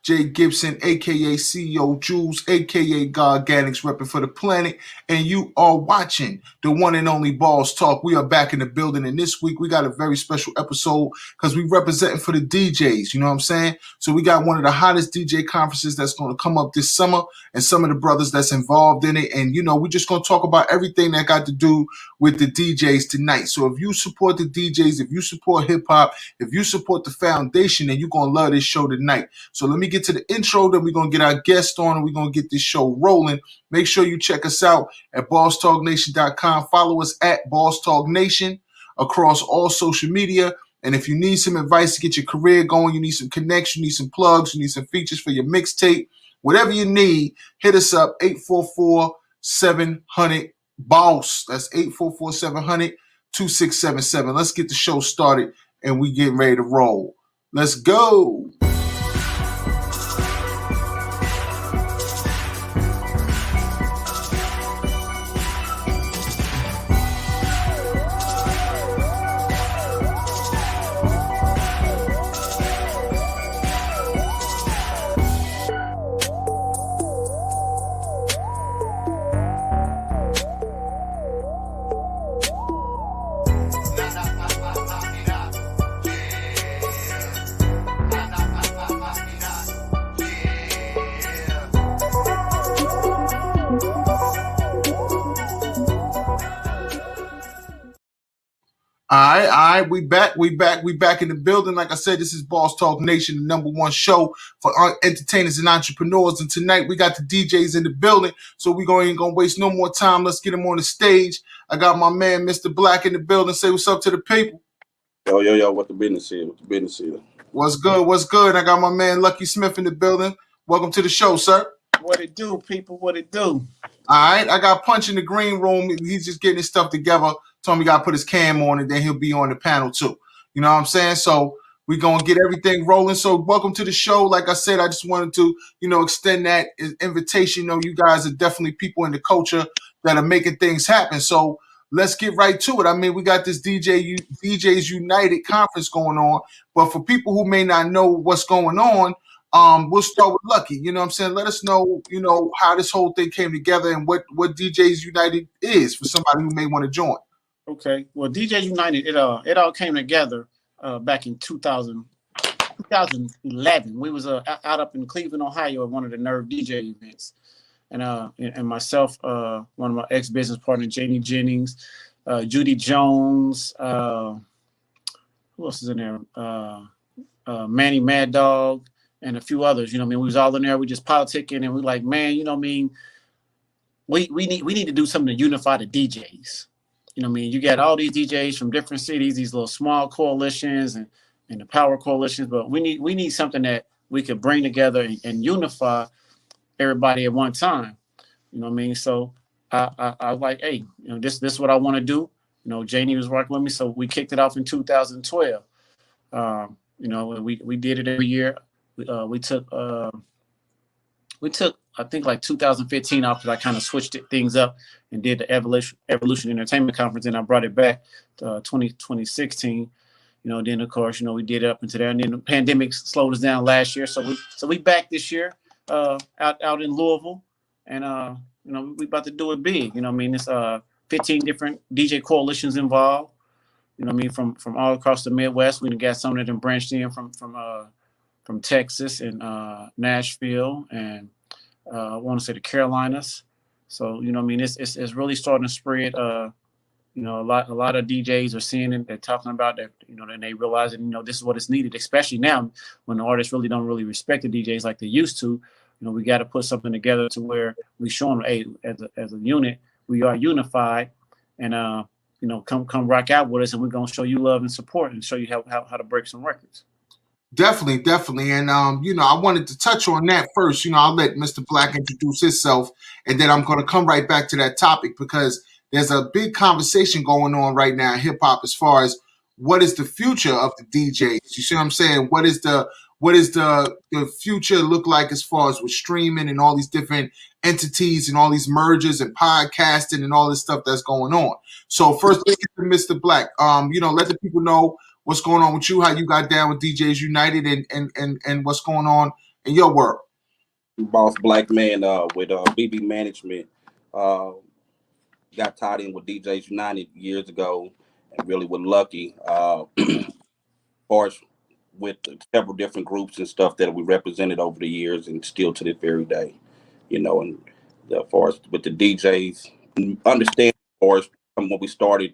Jay Gibson, aka CEO Jules, aka God Gannix, repping for the planet, and you are watching the one and only Boss Talk. We are back in the building, and this week we got a very special episode because we representing for the DJs. You know what I'm saying? So we got one of the hottest DJ conferences that's going to come up this summer, and some of the brothers that's involved in it. And we're just going to talk about everything that got to do with the DJs tonight. So if you support the DJs, if you support hip hop, if you support the foundation, then you're going to love this show tonight. So let me get to the intro, then we're going to get our guest on, and we're going to get this show rolling. Make sure you check us out at BossTalkNation.com. Follow us at BossTalkNation across all social media. And if you need some advice to get your career going, you need some connects, you need some plugs, you need some features for your mixtape, whatever you need, hit us up, 844-700-BOSS. That's 844-700-2677. Let's get the show started, and we get ready to roll. Let's go. All right, we back in the building. Like I said, this is Boss Talk Nation, the number one show for entertainers and entrepreneurs. And tonight we got the DJs in the building, so we ain't gonna waste no more time. Let's get them on the stage. I got my man, Mr. Black, in the building. Say what's up to the people. Yo, what the business is? What's good? I got my man, Lucky Smith, in the building. Welcome to the show, sir. What it do, people? What it do? All right, I got Punch in the green room. He's just getting his stuff together. Told me he got to put his cam on, and then he'll be on the panel too. You know what I'm saying? So we're going to get everything rolling. So welcome to the show. Like I said, I just wanted to, extend that invitation. You guys are definitely people in the culture that are making things happen. So let's get right to it. I mean, we got this DJs United Conference going on. But for people who may not know what's going on, we'll start with Lucky. You know what I'm saying? Let us know, how this whole thing came together and what DJs United is for somebody who may want to join. Okay. Well, DJs United, it all came together back in 2011. We was out up in Cleveland, Ohio, at one of the Nerve DJ events. And myself, one of my ex-business partners, Jamie Jennings, Judy Jones, who else is in there? Manny Mad Dog, and a few others. We was all in there. We just politicking, and we like, man, we need to do something to unify the DJs. You got all these DJs from different cities, these little small coalitions and the power coalitions, but we need something that we could bring together and unify everybody at one time. So I was like, hey, this is what I want to do. Janie was working with me, so we kicked it off in 2012. We did it every year. We took I think like 2015 off, because I kind of switched things up and did the Evolution Entertainment Conference, and I brought it back to 2016. Then of course, we did it up into there, and then the pandemic slowed us down last year. So we back this year out in Louisville, and we about to do it big. It's 15 different DJ coalitions involved. From all across the Midwest. We got some of them branched in from Texas and Nashville and I want to say the Carolinas. So it's really starting to spread. A lot of DJs are seeing it. They're talking about that. And they realize that this is what is needed, especially now when the artists really don't respect the DJs like they used to. We got to put something together to where we show them, hey, as a unit, we are unified, and come rock out with us, and we're gonna show you love and support, and show you how to break some records. Definitely. And, I wanted to touch on that first. I'll let Mr. Black introduce himself, and then I'm going to come right back to that topic, because there's a big conversation going on right now in hip hop as far as what is the future of the DJs. You see what I'm saying? What is the future look like as far as with streaming and all these different entities and all these mergers and podcasting and all this stuff that's going on? So first, let's get to Mr. Black. Let the people know What's going on with you? How you got down with DJs United and what's going on in your world? Boss Black Man with BB Management. Got tied in with DJs United years ago and really was lucky. Far as with several different groups and stuff that we represented over the years and still to this very day. And as far as with the DJs, understand for us from when we started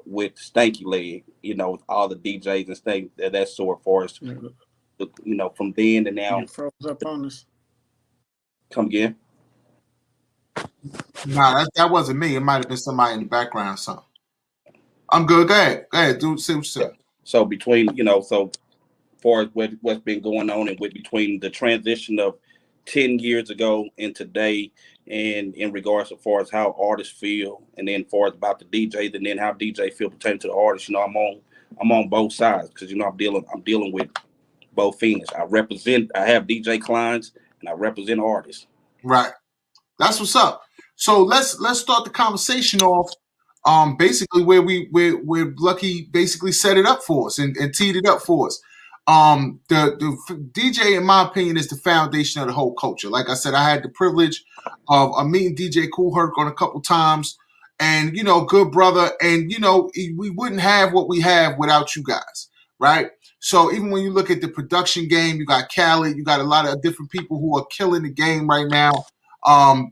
with Stanky Leg, with all the DJs and things that sort for us, from then to now. You froze up on us. Come again? Nah, that wasn't me. It might have been somebody in the background or something. I'm good. Go ahead, dude. See what you said. So between, so far as what's been going on and with between the transition of 10 years ago and today, and in regards to far as how artists feel, and then far as about the DJs, and then how DJ feel pertaining to the artists, I'm on both sides because I'm dealing with both ends. I have DJ clients and I represent artists. Right. That's what's up. So let's start the conversation off. Basically where Lucky basically set it up for us and teed it up for us. The DJ, in my opinion, is the foundation of the whole culture. Like I said, I had the privilege of meeting DJ Kool Herc on a couple times, and good brother, and we wouldn't have what we have without you guys, right? So even when you look at the production game, you got Khaled, you got a lot of different people who are killing the game right now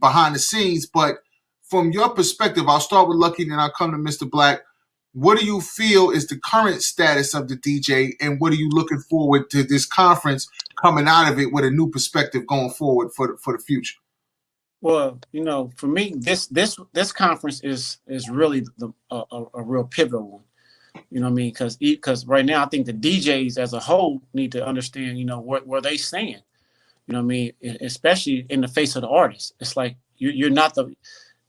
behind the scenes. But from your perspective, I'll start with Lucky, then I'll come to Mr. Black. What do you feel is the current status of the DJ, and what are you looking forward to this conference coming out of it with a new perspective going forward for the future? Well, for me, this conference is really a real pivotal one. You know what I mean? Because right now I think the DJs as a whole need to understand, where they stand. You know what I mean? Especially in the face of the artists. It's like you're not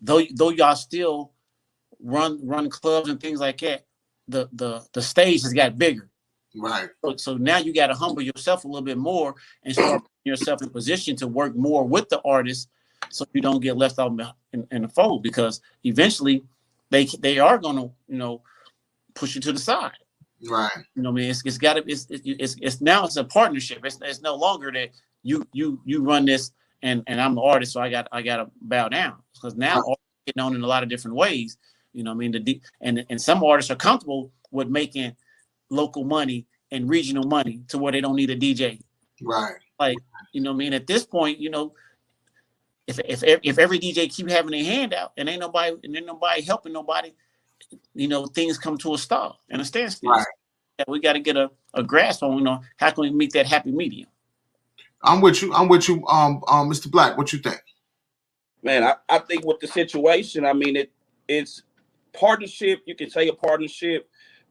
though y'all still run clubs and things like that, the stage has got bigger. Right. So now you got to humble yourself a little bit more and start putting yourself in position to work more with the artists, so you don't get left out in the fold, because eventually they are going to push you to the side. Right. You know what I mean? It's got to it's now it's a partnership. It's no longer that you run this and I'm the artist, so I got to bow down, because now artists get known in a lot of different ways. You know what I mean? And some artists are comfortable with making local money and regional money to where they don't need a DJ. Right. Like, you know what I mean? At this point, if every DJ keep having their hand out and ain't nobody helping nobody, things come to a stop and a standstill. Right. We got to get a grasp on, how can we meet that happy medium? I'm with you, Mr. Black. What you think? Man, I think with the situation, I mean, it's partnership. You can say a partnership,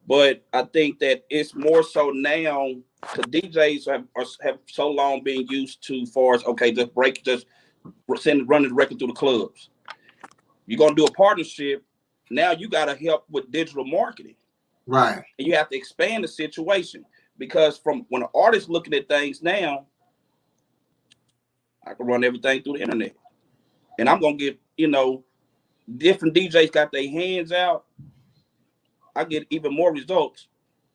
but I think that it's more so now because DJs have so long been used to far as, okay, just running the record through the clubs. You're going to do a partnership. Now you got to help with digital marketing. Right. And you have to expand the situation, because from when an artist looking at things now, I can run everything through the internet. And I'm going to get, different DJs got their hands out. I get even more results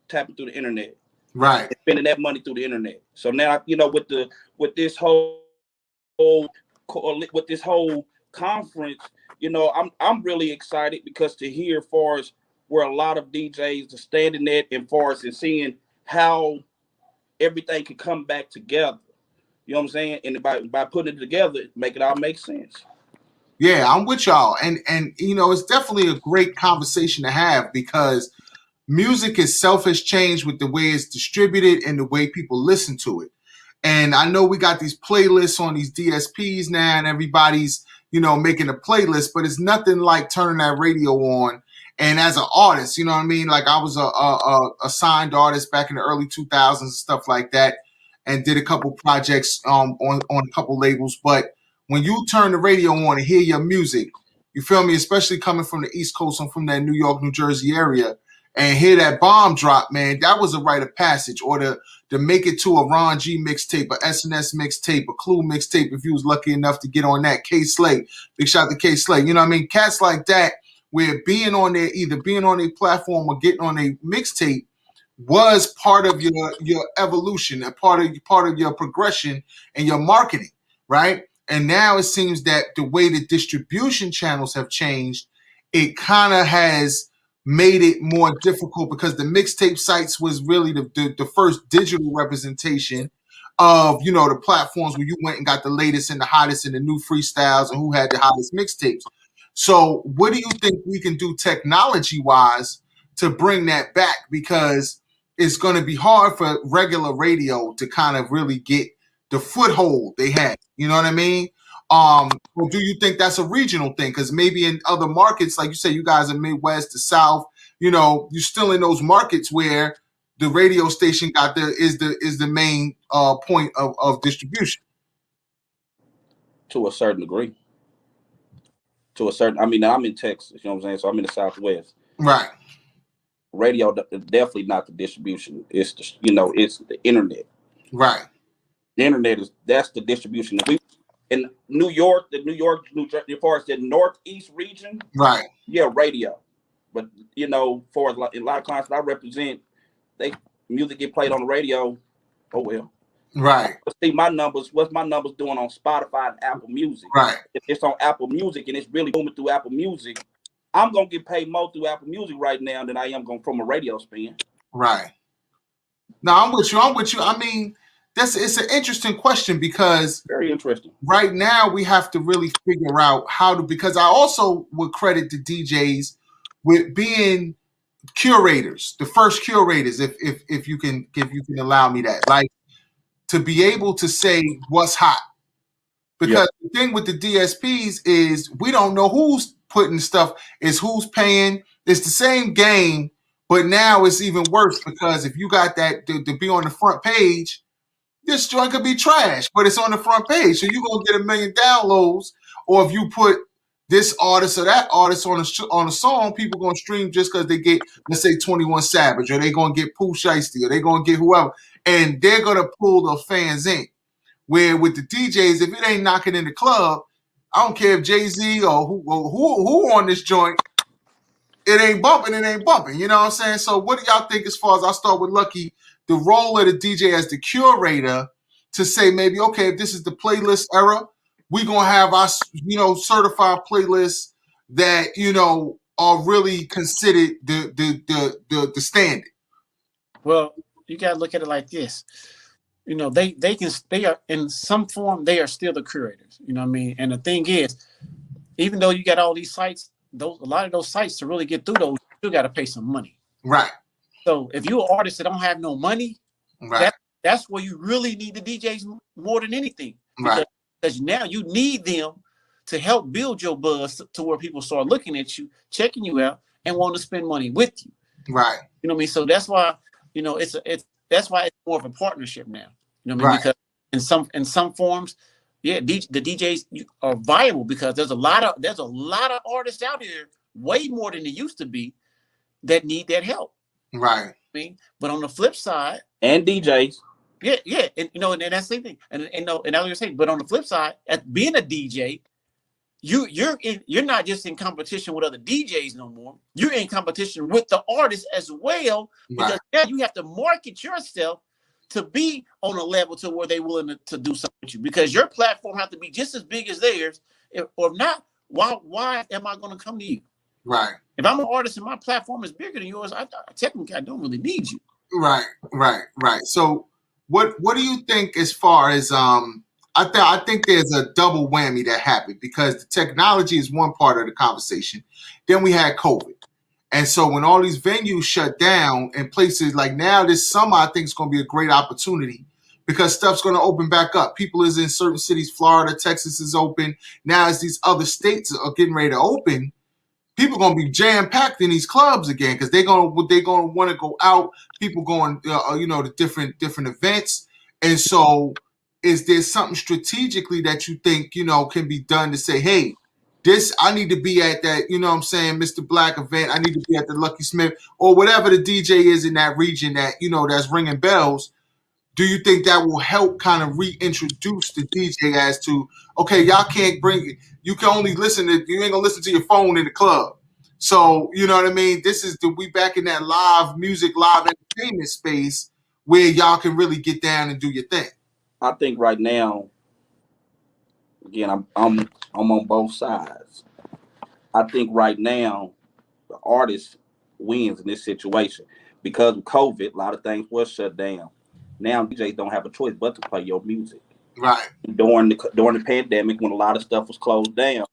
tapping through the internet. Right. Spending that money through the internet. So now, with this whole conference, I'm really excited, because to hear far as where a lot of DJs are standing at, and far as and seeing how everything can come back together. You know what I'm saying? And by putting it together, make it all make sense. Yeah, I'm with y'all. And it's definitely a great conversation to have, because music itself has changed with the way it's distributed and the way people listen to it. And I know we got these playlists on these DSPs now, and everybody's, making a playlist, but it's nothing like turning that radio on. And as an artist, you know what I mean? Like, I was a signed artist back in the early 2000s and stuff like that, and did a couple projects on a couple labels. But when you turn the radio on and hear your music, you feel me? Especially coming from the East Coast, I'm from that New York, New Jersey area, and hear that bomb drop, man, that was a rite of passage. Or to make it to a Ron G mixtape, a SNS mixtape, a Clue mixtape, if you was lucky enough to get on that. K Slay, big shout out to K Slay. You know what I mean? Cats like that, where either being on their platform or getting on a mixtape was part of your evolution, a part of your progression and your marketing, right? And now it seems that the way the distribution channels have changed, it kind of has made it more difficult because the mixtape sites was really the first digital representation of the platforms where you went and got the latest and the hottest and the new freestyles and who had the hottest mixtapes. So what do you think we can do technology wise to bring that back? Because it's going to be hard for regular radio to kind of really get the foothold they had. You know what I mean? Or do you think that's a regional thing? Because maybe in other markets, like you say, you guys are Midwest, the South, you're still in those markets where the radio station is the main point of distribution. To a certain degree. I mean, I'm in Texas, you know what I'm saying? So I'm in the Southwest. Right. Radio definitely not the distribution. It's it's the internet. Right. The internet that's the distribution. In New York, New Jersey, as far as the Northeast region, right? Yeah, radio. But for a lot of clients that I represent, music get played on the radio. Oh well. Right. See my numbers. What's my numbers doing on Spotify and Apple Music? Right. If it's on Apple Music and it's really booming through Apple Music, I'm gonna get paid more through Apple Music right now than I am from a radio spin. Right. No, I'm with you. I mean, it's an interesting question because very interesting. Right now, we have to really figure out how to. Because I also would credit the DJs with being curators, the first curators, if you can allow me that, like to be able to say what's hot. Because the thing with the DSPs is we don't know who's putting stuff, is who's paying. It's the same game, but now it's even worse because if you got that to be on the front page, this joint could be trash, but it's on the front page. So you're going to get 1 million downloads. Or if you put this artist or that artist on a song, people going to stream just because they get, let's say, 21 Savage, or they going to get Pooh Shiesty, or they going to get whoever. And they're going to pull the fans in. Where with the DJs, if it ain't knocking in the club, I don't care if Jay-Z or who on this joint, it ain't bumping. You know what I'm saying? So what do y'all think as far as, I'll start with Lucky, the role of the DJ as the curator to say maybe, okay, if this is the playlist era, we're going to have our, certified playlists that, are really considered the standard. Well, you got to look at it like this. They are in some form, they are still the curators. You know what I mean? And the thing is, even though you got all these sites, a lot of those sites, to really get through those, you still got to pay some money. Right. So if you're an artist that don't have no money, right, that's where you really need the DJs more than anything. Because now you need them to help build your buzz to where people start looking at you, checking you out, and want to spend money with you. Right. You know what I mean? So that's why, that's why it's more of a partnership now. You know what I mean? Because in some forms, the DJs are viable because there's a lot of artists out here, way more than there used to be, that need that help. Right. I mean, but on the flip side, and DJs, yeah, and and that's the same thing. And I was gonna say, but on the flip side, at being a DJ, you're not just in competition with other DJs no more. You're in competition with the artists as well, because now you have to market yourself to be on a level to where they're willing to do something with you, because your platform has to be just as big as theirs. Or if not, why am I going to come to you? Right. If I'm an artist and my platform is bigger than yours, technically I don't really need you. Right. So what do you think as far as I think there's a double whammy that happened, because the technology is one part of the conversation. Then we had COVID. And so when all these venues shut down and places like now, this summer, I think it's going to be a great opportunity because stuff's going to open back up. People is in certain cities, Florida, Texas is open. Now as these other states are getting ready to open, people are going to be jam-packed in these clubs again because they're going to want to go out. People going, to different events. And so is there something strategically that you think, can be done to say, hey, I need to be at that, Mr. Black event. I need to be at the Lucky Smith or whatever the DJ is in that region that, that's ringing bells. Do you think that will help kind of reintroduce the DJ as to, okay, y'all can't bring it. You can only you ain't gonna listen to your phone in the club. So, you know what I mean? We back in that live music, live entertainment space where y'all can really get down and do your thing. I think right now, again, I'm on both sides. I think right now the artist wins in this situation because of COVID. A lot of things were shut down. Now DJs don't have a choice but to play your music. Right. During the pandemic, when a lot of stuff was closed down,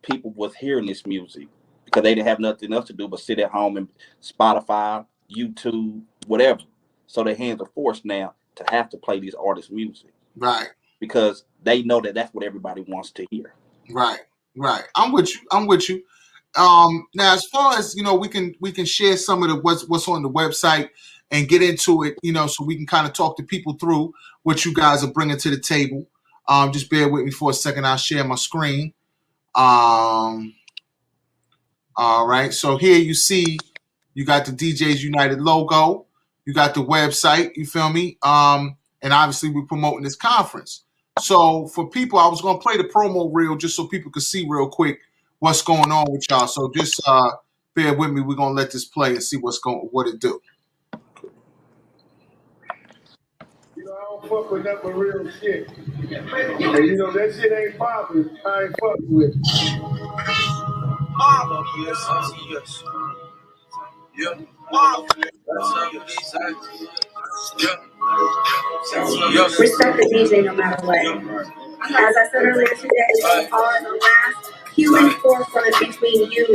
people was hearing this music because they didn't have nothing else to do but sit at home and Spotify, YouTube, whatever. So their hands are forced now to have to play these artists' music. Right. Because they know that that's what everybody wants to hear. Right. Right. I'm with you. Now, as far as, you know, we can share some of the what's on the website and get into it, you know, so we can kind of talk to people through what you guys are bringing to the table. Just bear with me for a second. I'll share my screen. All right. So here you see you got the DJS United logo. You got the website. You feel me? And obviously we're promoting this conference. So for people, I was going to play the promo reel just so people could see real quick what's going on with y'all. So just bear with me. We're going to let this play and see what it do. You know, I don't fuck with nothing but real shit. And you know, that shit ain't popping. I ain't fucking with it. Yes. Yeah. Respect the DJ no matter what. As I said earlier today, they are the last human forefront between you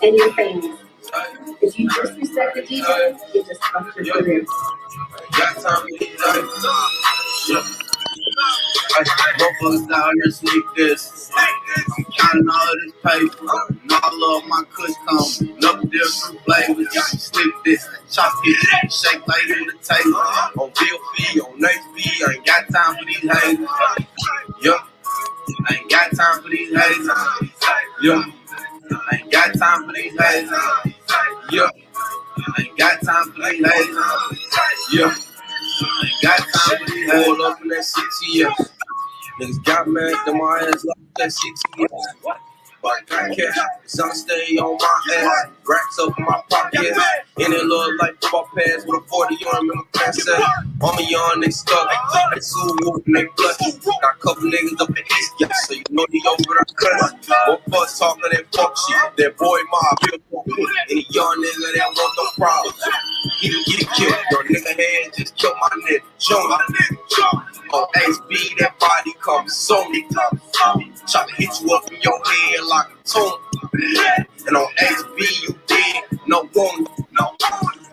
and your fans. If you disrespect the DJ, you just fucked your career. Motherfuckers out here sneak this. I'm counting all of this paper. And all of my kush come. Enough different flavors. Sneak this. Chop it. Shake like in the table. On VOP, on HP. I ain't got time for these haters. Yeah. I ain't got time for these haters. Yeah. I ain't got time for these haters. Yeah. I ain't got time for these haters. Yeah. I ain't got time for these haters. Hold up in that 6 years. Niggas got mad, then my ass left that 6 years. But I got cash, so I stay on my ass. Racks up in my pockets. And it look like football pads with a 40 on in my pants set. On me on, they stuck. They sue whoop and they blush. Got a couple niggas up in East, yeah, so you know they over the cut. What bus talking that fuck shit. That boy mob, any young nigga that want no problems. He can get killed. Your nigga head just killed my nigga. Show my nigga. On HB, that body comes so me. Try to hit you up in your head like a tomb. And on HB, you dead, no woman. No.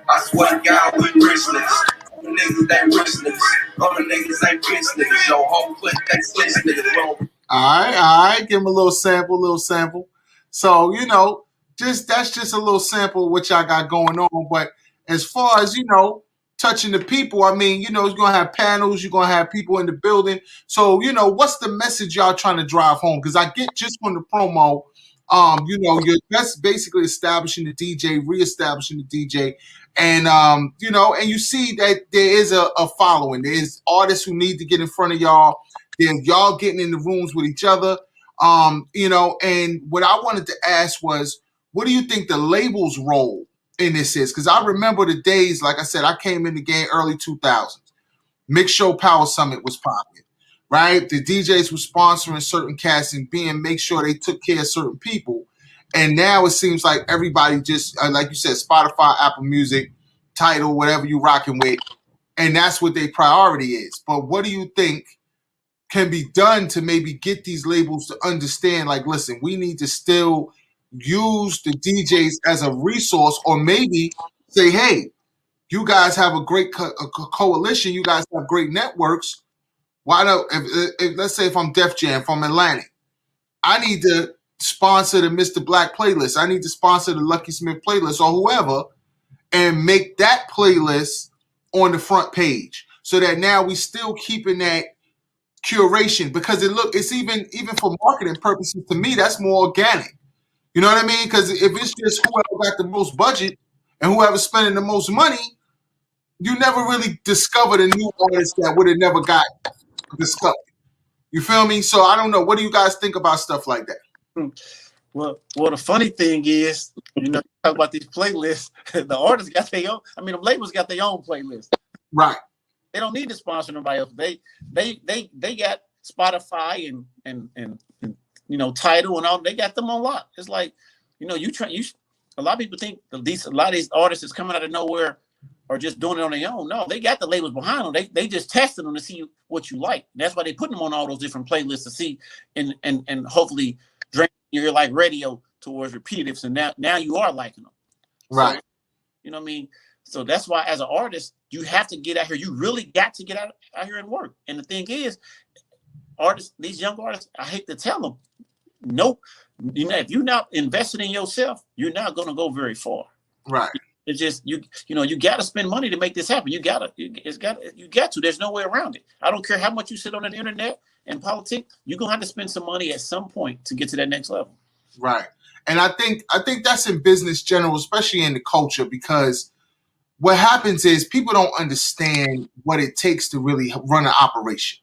I swear to God, we rich niggas. Other niggas, they rich niggas. Other niggas ain't bitch niggas. Yo, whole clique, they switch niggas, bro. All right. Give them a little sample. So, you know, that's just a little sample of what y'all got going on. But as far as, you know, touching the people, I mean, you know, you're going to have panels, you're going to have people in the building. So, you know, what's the message y'all trying to drive home? Because I get just from the promo, you know, that's basically establishing the DJ, reestablishing the DJ. And, you know, and you see that there is a following. There's artists who need to get in front of y'all. Then y'all getting in the rooms with each other, you know, and what I wanted to ask was, what do you think the label's role in this is? Because I remember the days, like I said, I came in the game early 2000s. Mix Show Power Summit was popping, right? The DJs were sponsoring certain cats and make sure they took care of certain people. And now it seems like everybody just, like you said, Spotify, Apple Music, Tidal, whatever you rocking with, and that's what their priority is. But what do you think can be done to maybe get these labels to understand, like, listen, we need to still use the DJs as a resource, or maybe say, hey, you guys have a great coalition, you guys have great networks. Why not, if let's say if I'm Def Jam from Atlantic, I need to sponsor the Mr. Black playlist. I need to sponsor the Lucky Smith playlist or whoever, and make that playlist on the front page so that now we still keeping that curation, because it's even for marketing purposes, to me, that's more organic. You know what I mean? Because if it's just whoever got the most budget and whoever's spending the most money, you never really discovered a new artist that would have never got discovered. You feel me? So I don't know. What do you guys think about stuff like that? Well, the funny thing is, you know, talk about these playlists. The artists got their own. I mean, the labels got their own playlist. Right. They don't need to sponsor nobody else. They got Spotify and you know, Tidal and all. They got them on lock. It's like, you know, a lot of people think a lot of these artists is coming out of nowhere or just doing it on their own. No, they got the labels behind them. They just tested them to see what you like. And that's why they put them on all those different playlists to see and hopefully drain your like radio towards repetitives. And now you are liking them. Right. So, you know what I mean? So that's why as an artist, you have to get out here. You really got to get out here and work. And the thing is, artists, these young artists, I hate to tell them, nope. You know, if you're not invested in yourself, you're not going to go very far. Right. It's just you know, you got to spend money to make this happen. You got to. There's no way around it. I don't care how much you sit on the internet and politics. You're gonna have to spend some money at some point to get to that next level. Right. And I think that's in business general, especially in the culture, because what happens is people don't understand what it takes to really run an operation.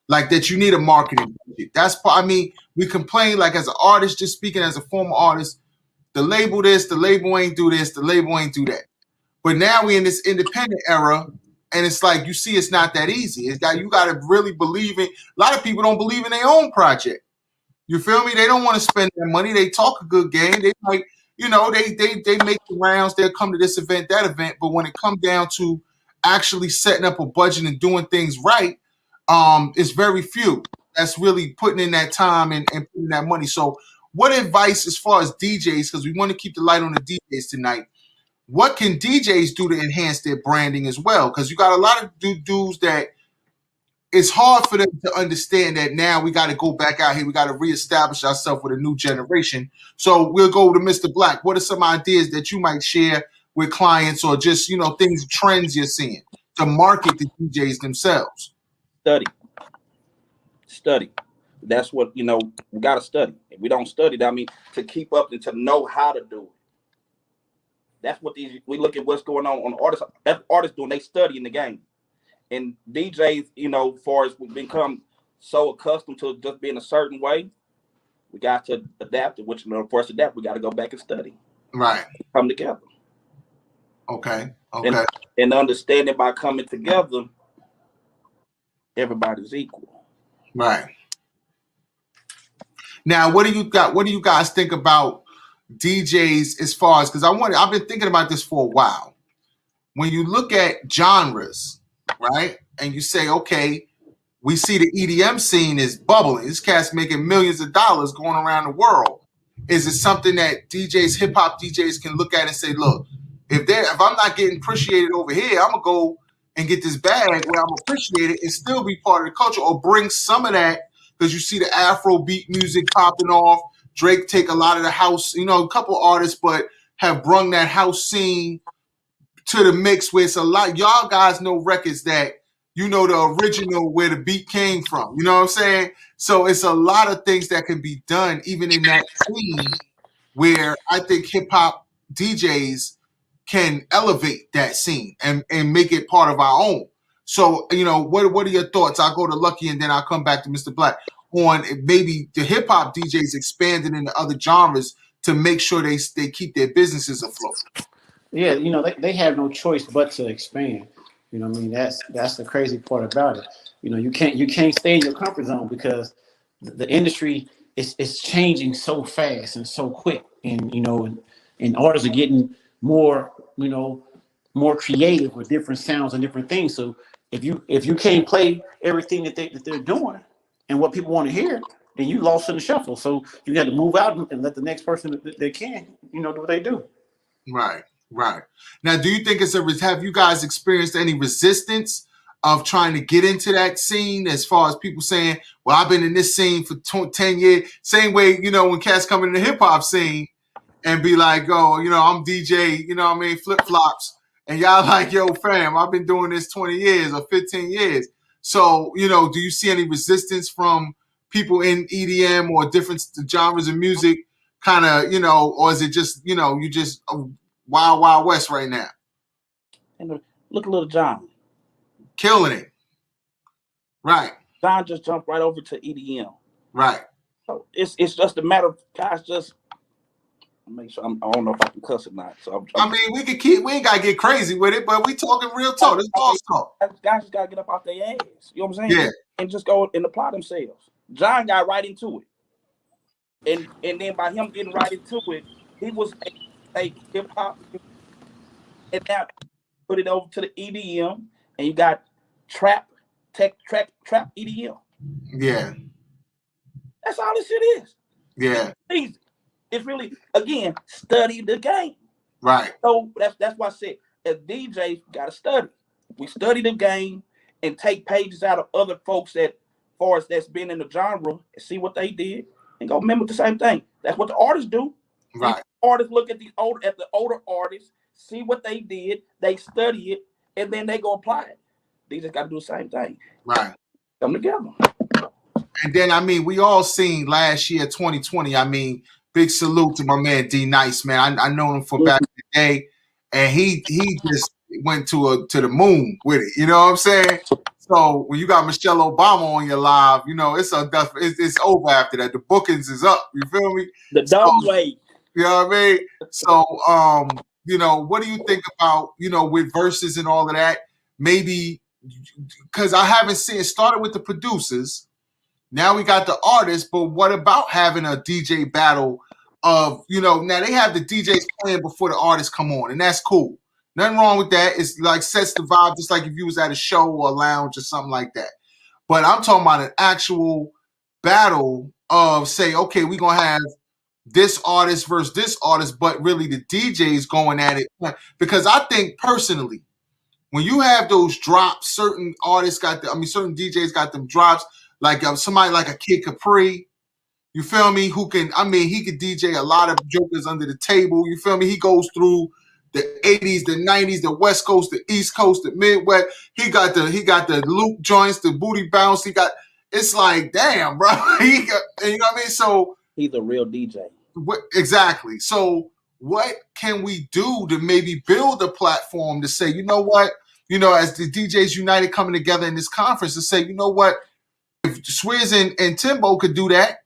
Like that, you need a marketing budget. I mean, we complain like as an artist, just speaking as a former artist, the label this, the label ain't do this, the label ain't do that. But now we're in this independent era, and it's like you see, it's not that easy. It's got you got to really believe in. A lot of people don't believe in their own project. You feel me? They don't want to spend their money. They talk a good game. They might, you know, they make the rounds. They'll come to this event, that event. But when it comes down to actually setting up a budget and doing things right, it's very few that's really putting in that time and putting that money. So what advice as far as DJs, because we want to keep the light on the DJs tonight, what can DJs do to enhance their branding as well? Because you got a lot of dudes that it's hard for them to understand that now we got to go back out here. We got to reestablish ourselves with a new generation. So we'll go to Mr. Black. What are some ideas that you might share with clients or just, you know, things, trends you're seeing to market the DJs themselves? Study. That's what, you know, we got to study. If we don't study, I mean, to keep up and to know how to do it. That's what we look at what's going on artists. That's artists doing, they study in the game. And DJs, you know, as far as we've become so accustomed to just being a certain way, we got to adapt it, which, you know, for us to adapt, we got to go back and study. Right. Come together. Okay. And understanding by coming together, everybody's equal. Right. Now, what do you guys think about DJs as far as, because I've been thinking about this for a while. When you look at genres, right, and you say, okay, we see the EDM scene is bubbling. This cat's making millions of dollars going around the world. Is it something that DJs, hip hop DJs can look at and say, look, if I'm not getting appreciated over here, I'm gonna go and get this bag where I'm appreciated and still be part of the culture, or bring some of that, because you see the Afro beat music popping off. Drake take a lot of the house, you know, a couple artists, but have brung that house scene to the mix where it's a lot. Y'all guys know records that, you know, the original where the beat came from. You know what I'm saying? So it's a lot of things that can be done even in that scene where I think hip hop DJs can elevate that scene and make it part of our own. So, you know, what are your thoughts? I'll go to Lucky and then I'll come back to Mr. Black on maybe the hip hop DJs expanding into other genres to make sure they keep their businesses afloat. Yeah, you know, they have no choice but to expand. You know what I mean? That's the crazy part about it. You know, you can't stay in your comfort zone because the industry is changing so fast and so quick. And, you know, and artists are getting more, you know, more creative with different sounds and different things. So if you can't play everything that they're doing and what people want to hear, then you lost in the shuffle. So you got to move out and let the next person that can, you know, do what they do. Right. Now, do you think have you guys experienced any resistance of trying to get into that scene, as far as people saying, well, I've been in this scene for 10 years, same way, you know, when cats come in the hip hop scene and be like, oh, you know, I'm DJ, you know what I mean, flip flops, and y'all like, yo, fam, I've been doing this 20 years or 15 years. So, you know, do you see any resistance from people in EDM or different genres of music, kind of, you know, or is it just, you know, you just Wild Wild West right now? And look at Little John. Killing it. Right. John just jumped right over to EDM. Right. So it's just a matter of guys just Make sure I don't know if I can cuss or not. So I mean, we ain't gotta get crazy with it, but we talking real talk. This boss talk. Guys just gotta get up off their ass. You know what I'm saying? Yeah. And just go and apply themselves. John got right into it. And then by him getting right into it, he was able to take hip hop and now put it over to the EDM, and you got trap EDM. Yeah. That's all this shit is. Yeah. It's easy. It's really, again, study the game. Right. So that's why I said, as DJs, we gotta study. We study the game and take pages out of other folks that's been in the genre and see what they did and go mimic the same thing. That's what the artists do. Right. The artists look at the older artists, see what they did, they study it, and then they go apply it. They just gotta do the same thing. Right. Come together. And then I mean, we all seen last year, 2020. I mean, big salute to my man D Nice, man. I know him from back in the day, and he just went to the moon with it. You know what I'm saying? So when you got Michelle Obama on your live, you know it's over after that. The bookings is up. You feel me? The dumb way. You know what I mean? So you know, what do you think about, you know, with verses and all of that? Maybe because I haven't seen it started with the producers. Now we got the artists, but what about having a DJ battle of, you know, now they have the DJs playing before the artists come on, and that's cool. Nothing wrong with that. It's like sets the vibe, just like if you was at a show or a lounge or something like that. But I'm talking about an actual battle of, say, okay, we're going to have this artist versus this artist, but really the DJs going at it. Because I think personally, when you have those drops, certain certain DJs got them drops, like somebody like a Kid Capri, you feel me? Who can, he could DJ a lot of jokers under the table. You feel me? He goes through the 80s, the 90s, the West Coast, the East Coast, the Midwest. He got the loop joints, the booty bounce. It's like, damn, bro. You know what I mean? So he's a real DJ. Exactly. So what can we do to maybe build a platform to say, you know what? You know, as the DJs United coming together in this conference to say, you know what? If Swizz and Timbo could do that,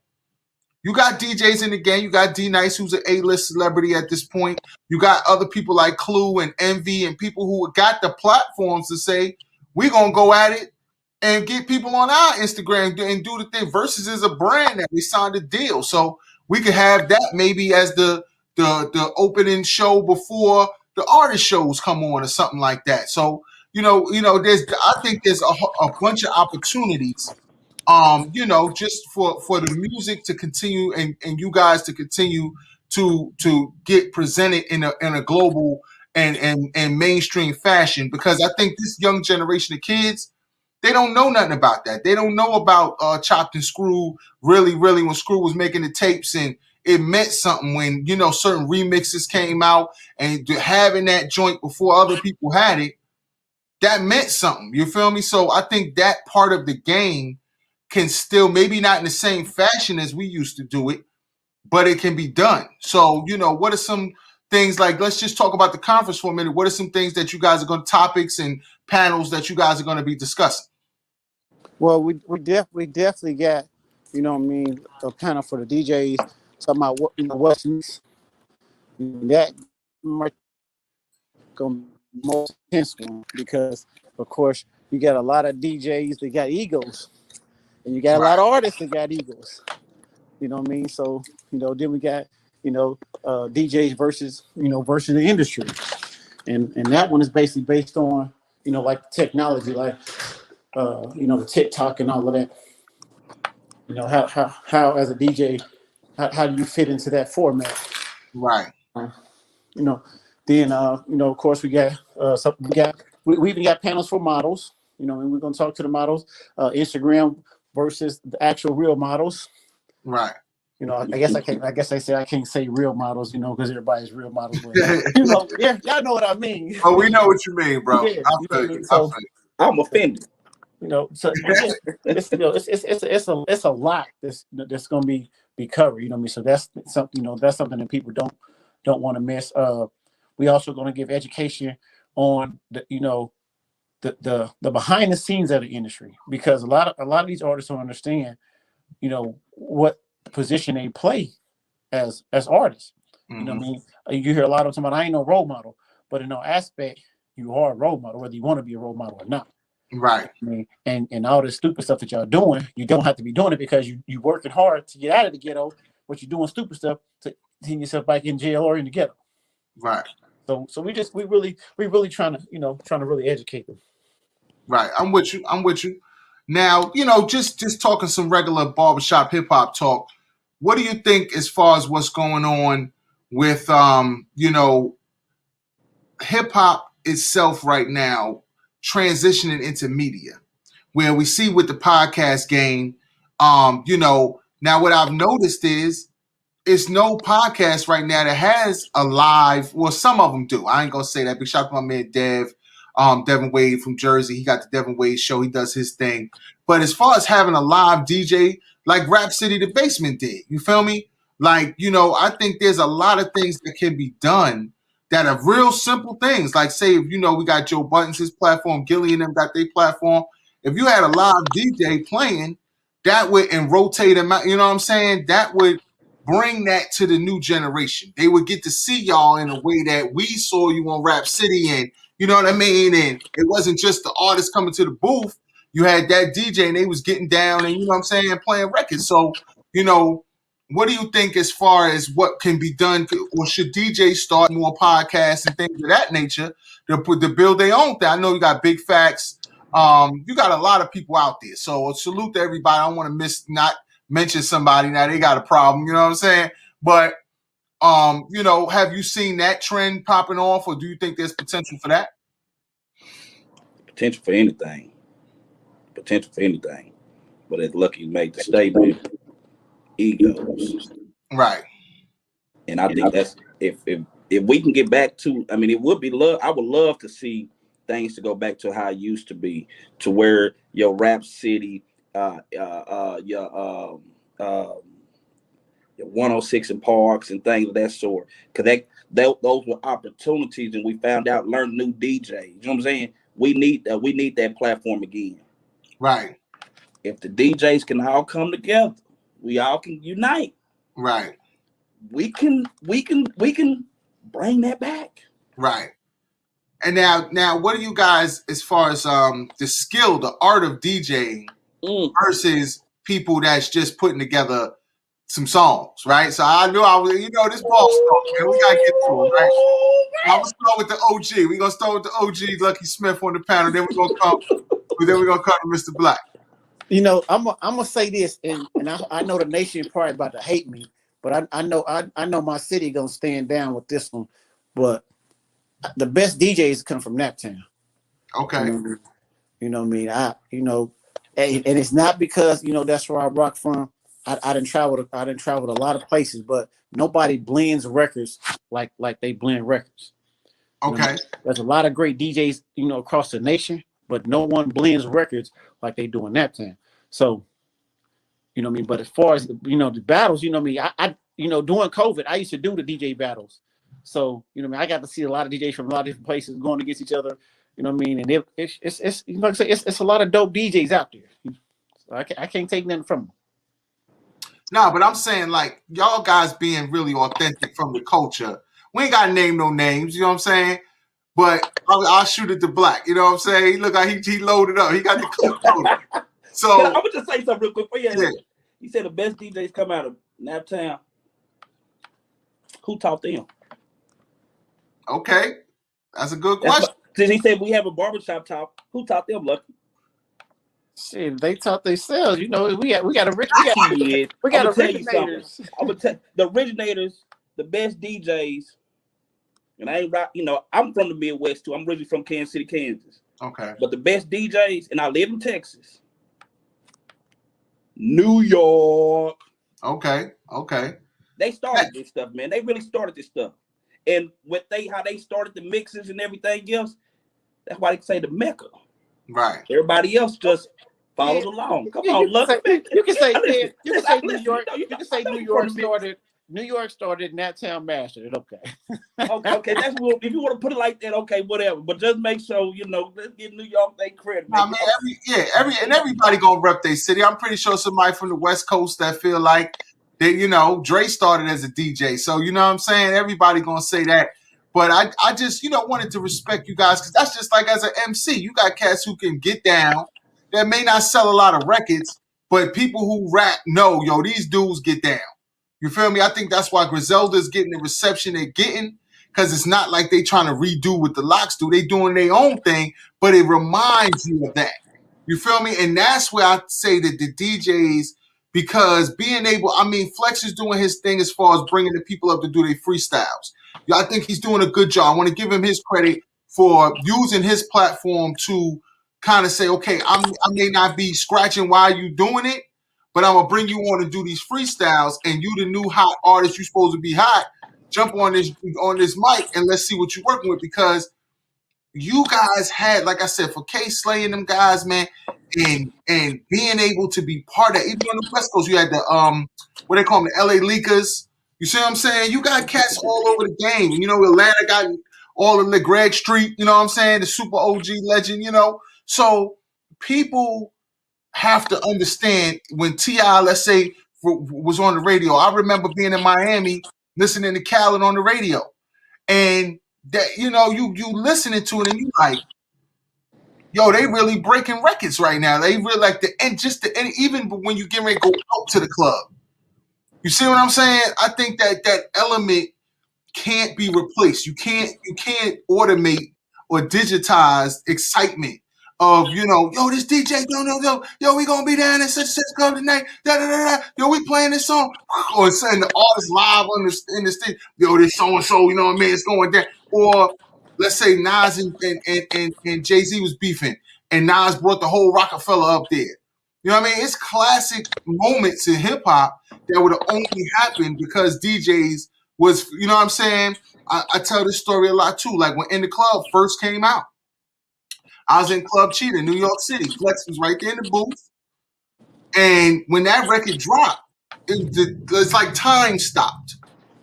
you got DJs in the game. You got D Nice, who's an A-list celebrity at this point. You got other people like Clue and Envy and people who got the platforms to say, we're going to go at it and get people on our Instagram and do the thing. Versus is a brand that we signed a deal. So we could have that maybe as the opening show before the artist shows come on or something like that. So, you know, I think there's a bunch of opportunities, you know, just for the music to continue and you guys to continue to get presented in a global and mainstream fashion, because I think this young generation of kids, they don't know nothing about that. They don't know about Chopped and Screw really when Screw was making the tapes, and it meant something when, you know, certain remixes came out, and having that joint before other people had it, that meant something. You feel me? So I think that part of the game can still, maybe not in the same fashion as we used to do it, but it can be done. So, you know, what are some things, like, let's just talk about the conference for a minute. What are some things that you guys are going to, topics and panels that you guys are going to be discussing? Well, we definitely got, you know what I mean, a panel for the DJs talking about what, you know, what's next. That might gonna be the most intense one, because of course you got a lot of DJs that got egos, and you got a lot of artists that got egos. You know what I mean? So, you know, then we got, you know, DJs versus the industry, and that one is basically based on, you know, like technology, like you know, the TikTok and all of that. You know, how as a DJ, how do you fit into that format? Right. You know, then you know, of course, we got we even got panels for models. You know, and we're gonna talk to the models, Instagram versus the actual real models. Right. You know, I guess I can't say real models, you know, because everybody's real models. But, you know, yeah, y'all know what I mean. Oh, we know what you mean, bro. Yeah, I feel you. so, I'm offended. You know, so yeah, it's a lot that's gonna be covered. You know what I mean? So that's something, you know, that's something that people don't want to miss. We also going to give education on the, you know, the behind the scenes of the industry, because a lot of these artists don't understand, you know, what position they play as artists. You know what I mean? You hear a lot of them talking about, I ain't no role model, but in no aspect, you are a role model, whether you want to be a role model or not. Right. I mean, and all this stupid stuff that y'all doing, you don't have to be doing it because you working hard to get out of the ghetto, but you're doing stupid stuff to send yourself back in jail or in the ghetto. Right. So we really trying to really educate them. Right. I'm with you. Now, just talking some regular barbershop hip hop talk. What do you think as far as what's going on with hip hop itself right now transitioning into media, where we see with the podcast game, now what I've noticed is it's no podcast right now that has a live. Well, some of them do. I ain't gonna say that. Big shout out to my man Devin Wade from Jersey. He got the Devin Wade show. He does his thing. But as far as having a live DJ like Rap City the Basement did, you feel me? Like, I think there's a lot of things that can be done that are real simple things. Like, say, if we got Joe Buttons, his platform, Gilly and them got their platform. If you had a live DJ playing, that would, and rotate them out, you know what I'm saying? That would bring that to the new generation. They would get to see y'all in a way that we saw you on Rap City, and you know what I mean? And it wasn't just the artist coming to the booth. You had that DJ and they was getting down and, you know what I'm saying, playing records. So, what do you think as far as what can be done? Or should DJs start more podcasts and things of that nature to build their own thing? I know you got Big Facts. You got a lot of people out there. So salute to everybody. I don't want to not mention somebody. Now they got a problem, you know what I'm saying? But, have you seen that trend popping off, or do you think there's potential for that? Potential for anything. But as Lucky made the statement, egos. Right. And I think that's if we can get back to, I mean, it would be love. I would love to see things to go back to how it used to be, to where your Rap City, your 106 and Parks and things of that sort, because those were opportunities, and we found out, learn new DJs. You know what I'm saying? We need that platform again. Right. If the DJs can all come together, we all can unite. Right. We can bring that back. Right. And now, what do you guys, as far as the skill, the art of DJing versus people that's just putting together some songs, right? So I knew this boss talk, man. We gotta get to it, right? I'm gonna start with the OG. We're gonna start with the OG Lucky Smith on the panel. Then we're gonna come to Mr. Black. I'm gonna say this, and I know the nation probably about to hate me, but I know my city gonna stand down with this one. But the best DJs come from Naptown. Okay. You know what I mean? And it's not because that's where I rock from. I done traveled a lot of places, but nobody blends records like they blend records. Okay. There's a lot of great DJs, across the nation, but no one blends records like they do in Naptown. So, what I mean? But as far as the battles, I during COVID, I used to do the DJ battles. So, I got to see a lot of DJs from a lot of different places going against each other. You know what I mean? And it's like I say, it's a lot of dope DJs out there. So I can't take nothing from them. No, but I'm saying, like, y'all guys being really authentic from the culture. We ain't got to name no names, you know what I'm saying? But I'll shoot it to Black, you know what I'm saying? He look like he loaded up. He got the clip loaded. So I'm going to just say something real quick. Yeah. He said the best DJs come out of Naptown. Who taught them? Okay. That's a good question. Since he said we have a barbershop talk, who taught them, Lucky? Shit, they taught themselves. We got originators. I'm gonna tell the originators, the best DJs, and I ain't right. I'm from the Midwest too. I'm originally from Kansas City, Kansas. Okay. But the best DJs, and I live in Texas, New York. Okay. They started this stuff, man. They really started this stuff, and how they started the mixes and everything else. That's why they say the Mecca. Right. Everybody else just follows along. Come on, look. You can say New York. You can say New York started. New York started. Naptown mastered it. Okay. Okay. That's if you want to put it like that. Okay, whatever. But just make sure let's give New York their credit. I mean, everybody gonna rep their city. I'm pretty sure somebody from the West Coast that feel like They, Dre started as a DJ. So, you know what I'm saying? Everybody gonna say that. But I just, wanted to respect you guys, because that's just like as an MC. You got cats who can get down that may not sell a lot of records, but people who rap know, yo, these dudes get down. You feel me? I think that's why Griselda's getting the reception they're getting, because it's not like they trying to redo what the Locks do. They doing their own thing, but it reminds you of that. You feel me? And that's where I say that the DJs, because being able, Flex is doing his thing as far as bringing the people up to do their freestyles. Yeah, I think he's doing a good job. I want to give him his credit for using his platform to kind of say, okay, I may not be scratching while you doing it, but I'm gonna bring you on and do these freestyles, and you the new hot artist, you supposed to be hot. Jump on this mic and let's see what you're working with, because you guys had, like I said, for K-Slay and them guys, man, and being able to be part of, even on the West Coast, you had the what they call them, the LA Leakers. You see what I'm saying? You got cats all over the game. And, Atlanta got all of the Greg Street, you know what I'm saying? The super OG legend, So people have to understand when T.I., let's say, was on the radio. I remember being in Miami listening to Khaled on the radio. And that, you listening to it and you like, yo, they really breaking records right now. They really like and even when you get ready to go out to the club. You see what I'm saying? I think that element can't be replaced. You can't automate or digitize excitement of, yo, this DJ, yo, we gonna be down at such and such club tonight. Yo, we playing this song. Or saying the artist live in the stage. Yo, this so and so, it's going down. Or let's say Nas and Jay-Z was beefing, and Nas brought the whole Rockefeller up there. You know what I mean? It's classic moments in hip hop that would have only happened because DJs was, you know what I'm saying? I tell this story a lot too. Like when In the Club first came out, I was in Club Cheetah, New York City. Flex was right there in the booth. And when that record dropped, it's like time stopped.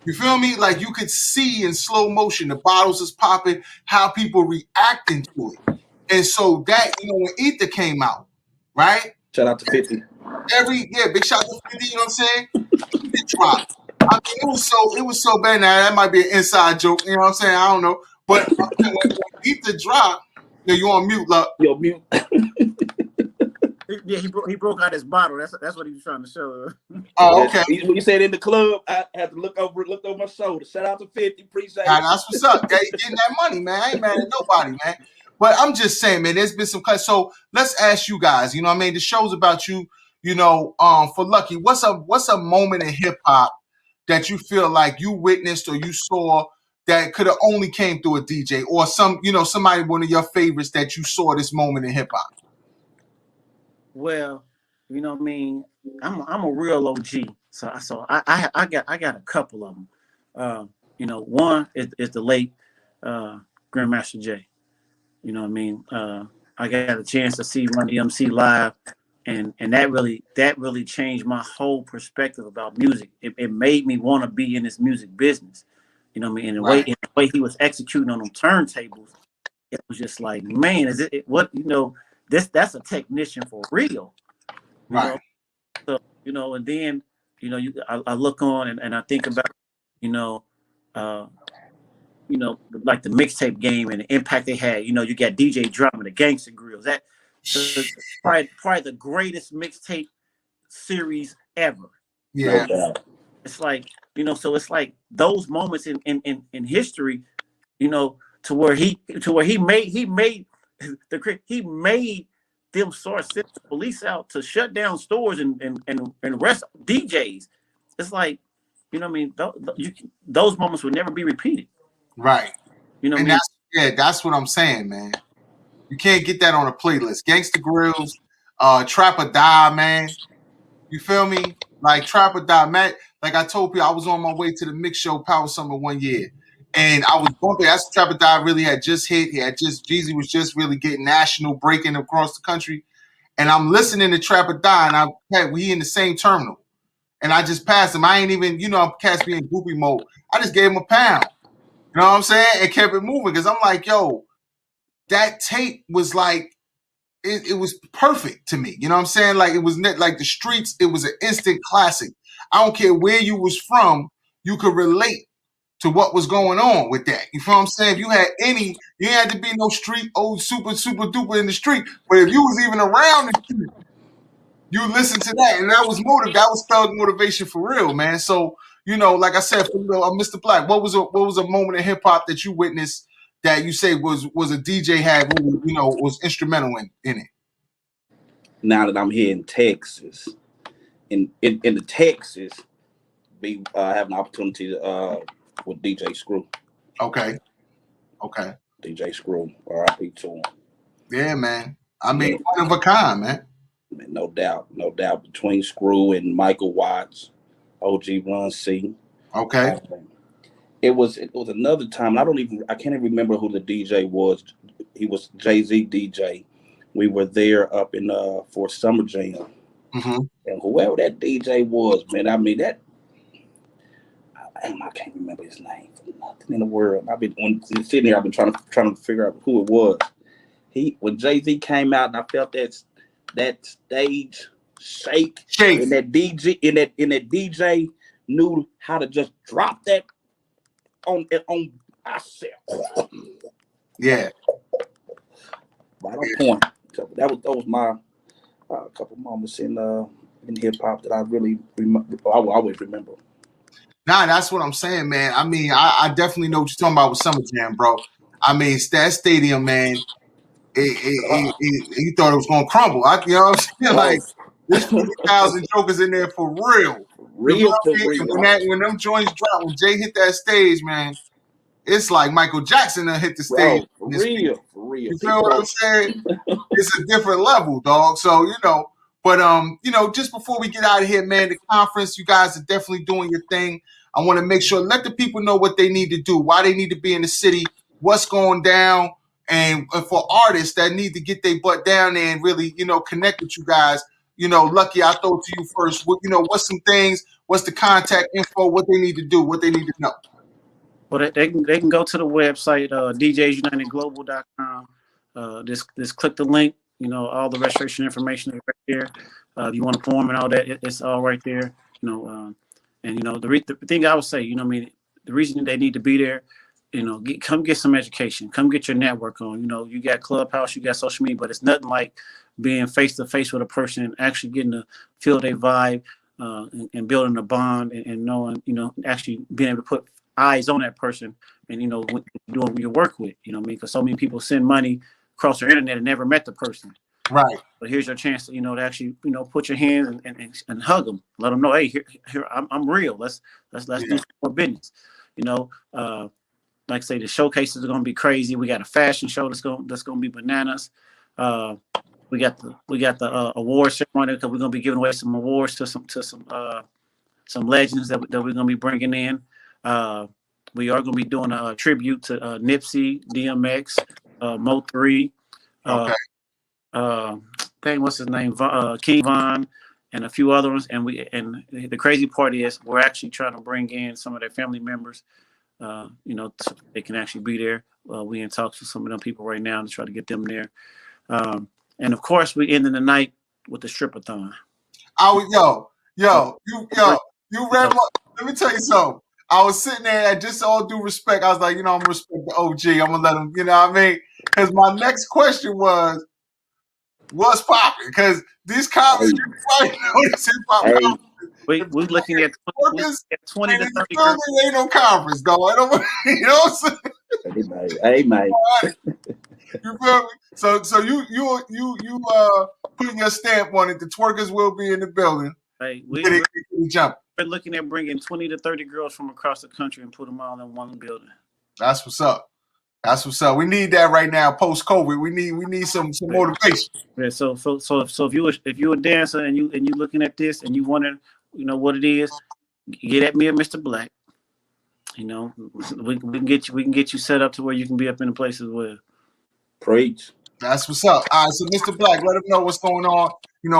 You feel me? Like you could see in slow motion, the bottles is popping, how people reacting to it. And so that, when Ether came out, right? Shout out to 50. Big shout out to 50, you know what I'm saying? It dropped. It was so bad. Now that might be an inside joke, you know what I'm saying? I don't know. But when Ether dropped, you on mute, look. Yo, mute. Yeah, he broke out his bottle. That's what he was trying to show. Oh, okay. When you said In the Club, I had to look over my shoulder. Shout out to 50. Appreciate it. That's what's up. Yeah, you getting that money, man. I ain't mad at nobody, man. But I'm just saying, man, there's been some class. So let's ask you guys, the show's about you, for Lucky. What's a moment in hip hop that you feel like you witnessed or you saw that could have only came through a DJ, or somebody, one of your favorites that you saw this moment in hip hop? Well, I'm a real OG, so I got a couple of them. One is the late Grandmaster Jay. I got a chance to see Run DMC live, and that really changed my whole perspective about music. It made me want to be in this music business. And the way he was executing on them turntables, it was just like, man, that's a technician for real. Right. So, and then, I look on and I think about, like the mixtape game and the impact they had. You got DJ Drama, the Gangsta Grills. That probably the greatest mixtape series ever. Yeah. It's like, so it's like those moments in history, to where he made them start sending the police out to shut down stores and arrest DJs. It's like, those moments would never be repeated. Right. That's what I'm saying, man. You can't get that on a playlist. Gangsta Grills, Trap or Die, man. You feel me? Like Trap or Die, man. Like I told people, I was on my way to the Mix Show Power Summer one year. And I was bumping. That's Trap or Die really had just hit. Jeezy was just really getting national, breaking across the country. And I'm listening to Trap or Die, and we in the same terminal. And I just passed him. I ain't even, I'm cast me in groupie mode. I just gave him a pound. You know what I'm saying? And kept it moving because I'm like, yo, that tape was like, it was perfect to me. You know what I'm saying? Like it was like the streets. It was an instant classic. I don't care where you was from, you could relate to what was going on with that. You feel what I'm saying? If you had any, you had to be no street, old super duper in the street. But if you was even around the street, you listen to that, and that was thug motivation for real, man. So, like I said, for Mr. Black, what was a moment in hip hop that you witnessed that you say was a DJ had really, was instrumental in it? Now that I'm here in Texas, in the Texas, be have an opportunity with DJ Screw. Okay. DJ Screw, R.I.P. to him. Yeah, man. I mean, one of a kind, man. No doubt. Between Screw and Michael Watts, OG Run C. Okay. It was another time. I can't even remember who the DJ was. He was Jay-Z DJ. We were there up in for Summer Jam, and whoever that DJ was, man. I mean that. I can't remember his name for nothing in the world. I've been sitting here. I've been trying to figure out who it was. When Jay-Z came out, and I felt that stage shake. And that DJ knew how to just drop that on. I said, yeah, right on point. So that was my couple moments in hip hop that I really I will always remember. Nah, that's what I'm saying, man. I mean, I definitely know what you're talking about with Summer Jam, bro. I mean, that stadium, man. He thought it was gonna crumble. You know what I'm saying? Like, there's 50,000 jokers in there for real. Real. When them joints drop, when Jay hit that stage, man, it's like Michael Jackson hit the stage. For real. You feel what I'm saying? It's a different level, dog. So, but just before we get out of here, man, the conference, you guys are definitely doing your thing. I want to make sure, let the people know what they need to do, why they need to be in the city, what's going down, and for artists that need to get their butt down there and really, connect with you guys. Lucky, I'll throw it to you first. What's some things, what's the contact info, what they need to do, what they need to know? Well, they can go to the website, DJSUnitedGlobal.com. Just click the link. All the registration information is right there. If you want to form and all that, it's all right there. The thing I would say, the reason they need to be there, come get some education, come get your network on. You got Clubhouse, you got social media, but it's nothing like being face to face with a person, actually getting to feel their vibe, and building a bond and knowing, actually being able to put eyes on that person and, doing your work with, because so many people send money across the internet and never met the person. Right. But here's your chance to, to actually, put your hands and hug them, let them know, hey, here I'm real. Let's do some more business. Like I say, the showcases are going to be crazy. We got a fashion show that's going to be bananas. We got the award ceremony because we're going to be giving away some awards to some legends that we're going to be bringing in. We are going to be doing a tribute to Nipsey, DMX, Mo3, what's his name, King Von, and a few other ones. And the crazy part is we're actually trying to bring in some of their family members, so they can actually be there. We in talks with some of them people right now to try to get them there. And of course, we ending the night with the strip-a-thon. You read my, let me tell you something. I was sitting there, and just all due respect, I was like, I'm gonna respect the OG. I'm gonna let him, you know what I mean? Because my next question was, what's popping? Because these conferences, everybody know this hip-hop conference. We're looking at 20 to 30 girls. Ain't no conference, dog. You know what I'm saying? Hey, mate. You feel me? So you putting your stamp on it. The twerkers will be in the building. Hey, we're looking at bringing 20 to 30 girls from across the country and put them all in one building. That's what's up. We need that right now, post COVID. We need some motivation. Yeah. So if you a dancer and you looking at this and you wondering, what it is, get at me or Mr. Black. We can get you set up to where you can be up in the place as well. Preach. That's what's up. All right, so Mr. Black, let them know what's going on.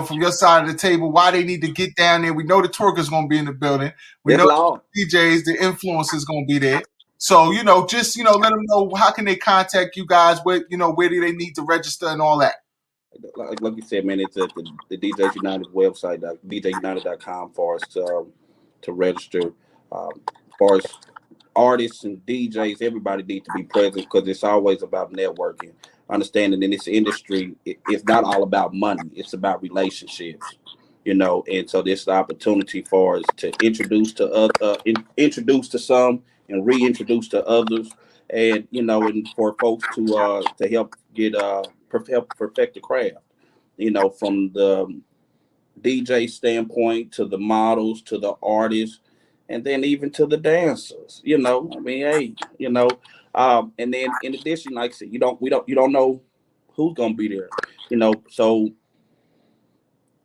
From your side of the table, why they need to get down there. We know the twerkers going to be in the building. We know the DJs, the influencers going to be there. So, just, let them know how can they contact you guys, where do they need to register and all that. Like you said, man, it's at the DJS United website, DJUnited.com for us. to register. As far as artists and DJs, everybody needs to be present because it's always about networking. Understanding in this industry, it's not all about money; it's about relationships. And so this is the opportunity for us to introduce to some and reintroduce to others, and for folks to help get help perfect the craft. From the DJ standpoint to the models to the artists, and then even to the dancers. I mean, hey, and then in addition, like I said, you don't know who's gonna be there. So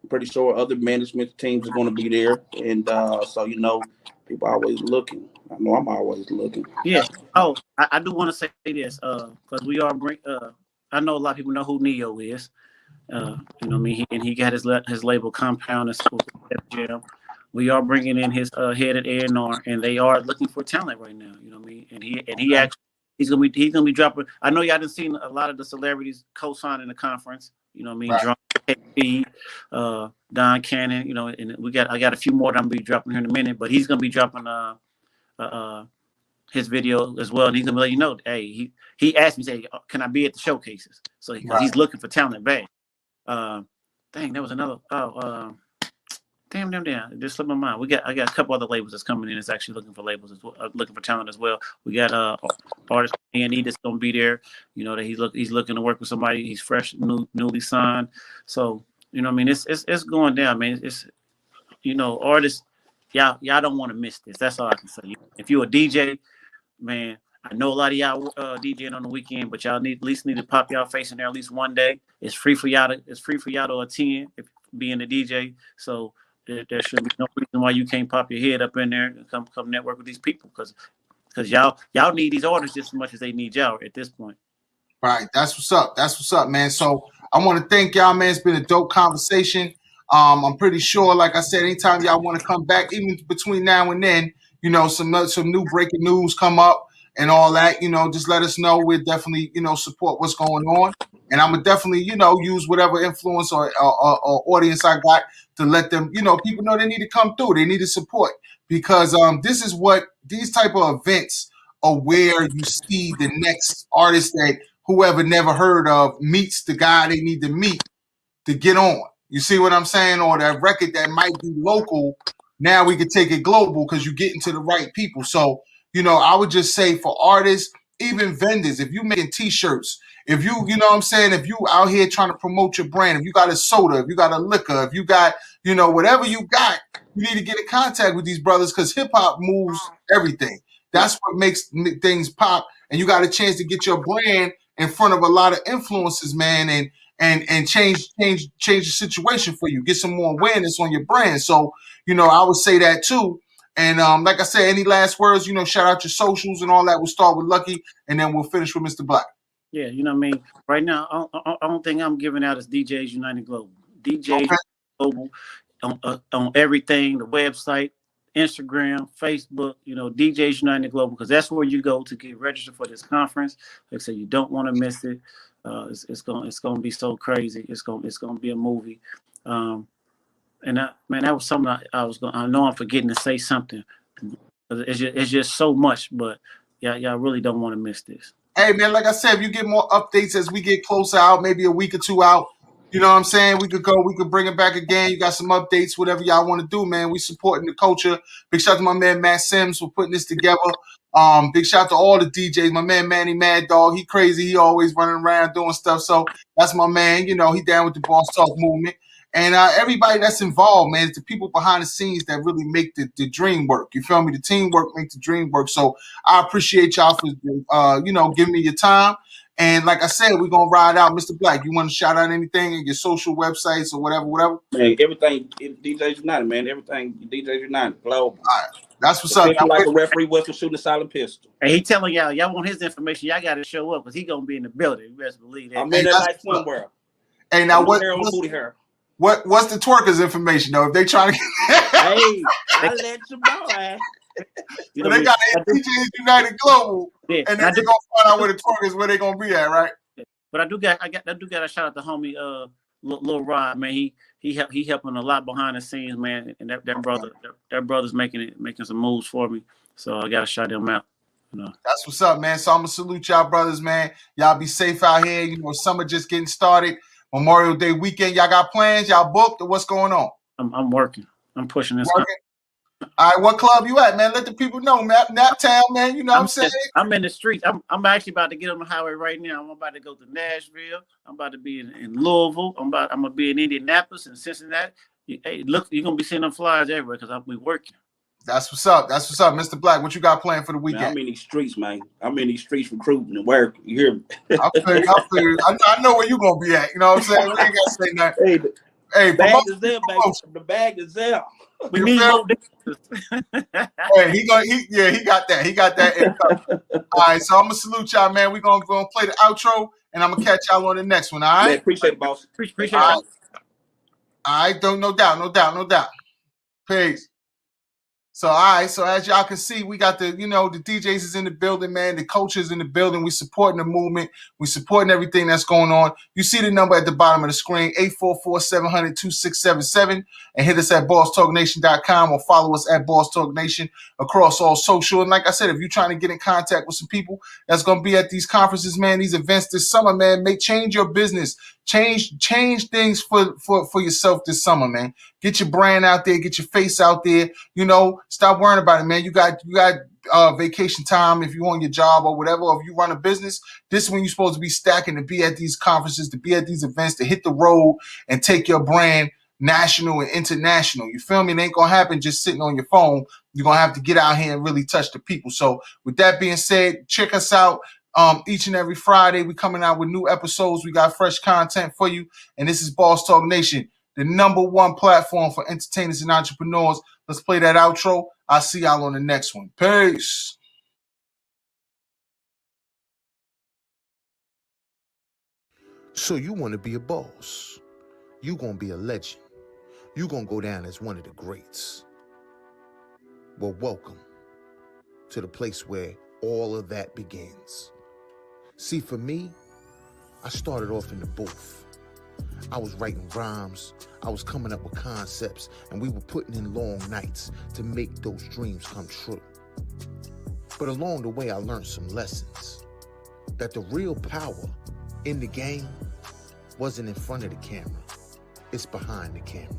I'm pretty sure other management teams are gonna be there, and so people are always looking. I know I'm always looking. Yeah. Oh, I do want to say this, because we are I know a lot of people know who Neo is. What I mean, he got his label Compound and School Jam. We are bringing in his head at A&R, and they are looking for talent right now. You know what I mean? And he actually he's gonna be dropping. I know y'all done seen a lot of the celebrities co-signing the conference. You know what I mean? Right. Drum KP, Don Cannon. And I got a few more that I'm gonna be dropping here in a minute, but he's gonna be dropping his video as well, and he's gonna let you know. Hey, he asked me, say, can I be at the showcases? So he's looking for talent back. Dang, there was another. Damn, it just slipped my mind. I got a couple other labels that's coming in. That's actually looking for labels as well, looking for talent as well. We got artist A&E that's gonna be there. That he's looking to work with somebody. He's fresh, newly signed. So what I mean, it's going down, man. It's artists, y'all don't want to miss this. That's all I can say. If you're a DJ, man, I know a lot of y'all DJing on the weekend, but y'all at least need to pop y'all face in there at least one day. It's free for y'all to attend if being a DJ. So there should be no reason why you can't pop your head up in there and come network with these people because y'all need these artists just as much as they need y'all at this point. Right. That's what's up, man. So I want to thank y'all, man. It's been a dope conversation. I'm pretty sure, like I said, anytime y'all want to come back, even between now and then, some new breaking news come up and all that, just let us know. We'll definitely, support what's going on. And I'm going to definitely, use whatever influence or audience I got to let them, people know they need to come through. They need to support because this is what these type of events are where you see the next artist that whoever never heard of meets the guy they need to meet to get on. You see what I'm saying? Or that record that might be local, now we can take it global because you're getting to the right people. So, I would just say for artists, even vendors, if you making t-shirts, if you know what I'm saying, if you out here trying to promote your brand, if you got a soda, if you got a liquor, if you got, whatever you got, you need to get in contact with these brothers because hip hop moves everything. That's what makes things pop. And you got a chance to get your brand in front of a lot of influences, man, and change the situation for you. Get some more awareness on your brand. So, I would say that too. And like I said, any last words, shout out your socials and all that. We'll start with Lucky and then we'll finish with Mr. Black. Yeah, what I mean? Right now, only thing I'm giving out is DJs United Global. DJs Global on everything, the website, Instagram, Facebook, DJs United Global, because that's where you go to get registered for this conference. Like I said, you don't want to miss it. It's gonna be so crazy. It's gonna be a movie. And that was something I know I'm forgetting to say something. It's just so much, but y'all really don't want to miss this. Hey, man, like I said, if you get more updates as we get closer out, maybe a week or two out, you know what I'm saying? We could bring it back again. You got some updates, whatever y'all want to do, man. We supporting the culture. Big shout out to my man, Matt Sims, for putting this together. Big shout out to all the DJs. My man, Manny Mad Dog, he crazy. He always running around doing stuff. So that's my man. He down with the Boss Talk movement. And everybody that's involved, man, it's the people behind the scenes that really make the dream work. You feel me? The teamwork makes the dream work. So I appreciate y'all for, giving me your time. And like I said, we're going to ride out. Mr. Black, you want to shout out anything in your social websites or whatever? Man, everything DJs United, man. Everything DJs United, global. All right. That's what's up. Like a referee whistle shooting a silent pistol. And he telling y'all want his information. Y'all got to show up because he going to be in the building. You best believe that. I'm in that night swimwear. Hey, now what's the twerkers information though? If they trying to hey, I let you know, man. So they got DJs United Global, and then they're gonna find out where the twerkers where they gonna be at, right? But I do got a shout out to homie Lil Rod, man, he helping a lot behind the scenes, man. And that brother's making some moves for me. So I gotta shout them out. You know. That's what's up, man. So I'm gonna salute y'all brothers, man. Y'all be safe out here. You know, summer just getting started. Memorial Day weekend. Y'all got plans? Y'all booked? Or what's going on? I'm working. I'm pushing this. Working? All right, what club you at, man? Let the people know, man. Naptown, man. You know what I'm saying? I'm in the streets. I'm actually about to get on the highway right now. I'm about to go to Nashville. I'm about to be in Louisville. I'm gonna be in Indianapolis and Cincinnati. Hey, look, you're gonna be seeing them flyers everywhere because I'll be working. That's what's up. That's what's up, Mr. Black. What you got planned for the weekend? Man, I'm in these streets, man. I'm in these streets recruiting and working. You hear me? I figure. I know where you gonna be at. You know what I'm saying? We ain't gotta say nothing. Hey, the bag is there, baby. The bag is there. We need more. Hey, he got that. He got that. All right, so I'm gonna salute y'all, man. We're gonna play the outro, and I'm gonna catch y'all on the next one. All right. Man, appreciate it, boss. Appreciate all it. Right. All right, no doubt. Peace. So, all right. So as y'all can see, we got the DJs is in the building, man. The coaches in the building. We supporting the movement. We supporting everything that's going on. You see the number at the bottom of the screen, 844-700-2677. And hit us at BossTalkNation.com or follow us at BossTalkNation across all social. And like I said, if you're trying to get in contact with some people that's going to be at these conferences, man, these events this summer, man, change your business. Change things for yourself this summer, man. Get your brand out there, get your face out there. Stop worrying about it, man. You got vacation time if you on your job or whatever, or if you run a business. This is when you're supposed to be stacking to be at these conferences, to be at these events, to hit the road and take your brand national and international. You feel me? It ain't gonna happen just sitting on your phone. You're gonna have to get out here and really touch the people. So with that being said, check us out. Each and every Friday, we coming out with new episodes. We got fresh content for you. And this is Boss Talk Nation, the #1 platform for entertainers and entrepreneurs. Let's play that outro. I'll see y'all on the next one. Peace. So you want to be a boss. You going to be a legend. You going to go down as one of the greats. Well, welcome to the place where all of that begins. See, for me, I started off in the booth. I was writing rhymes, I was coming up with concepts, and we were putting in long nights to make those dreams come true. But along the way, I learned some lessons. That the real power in the game wasn't in front of the camera, it's behind the camera.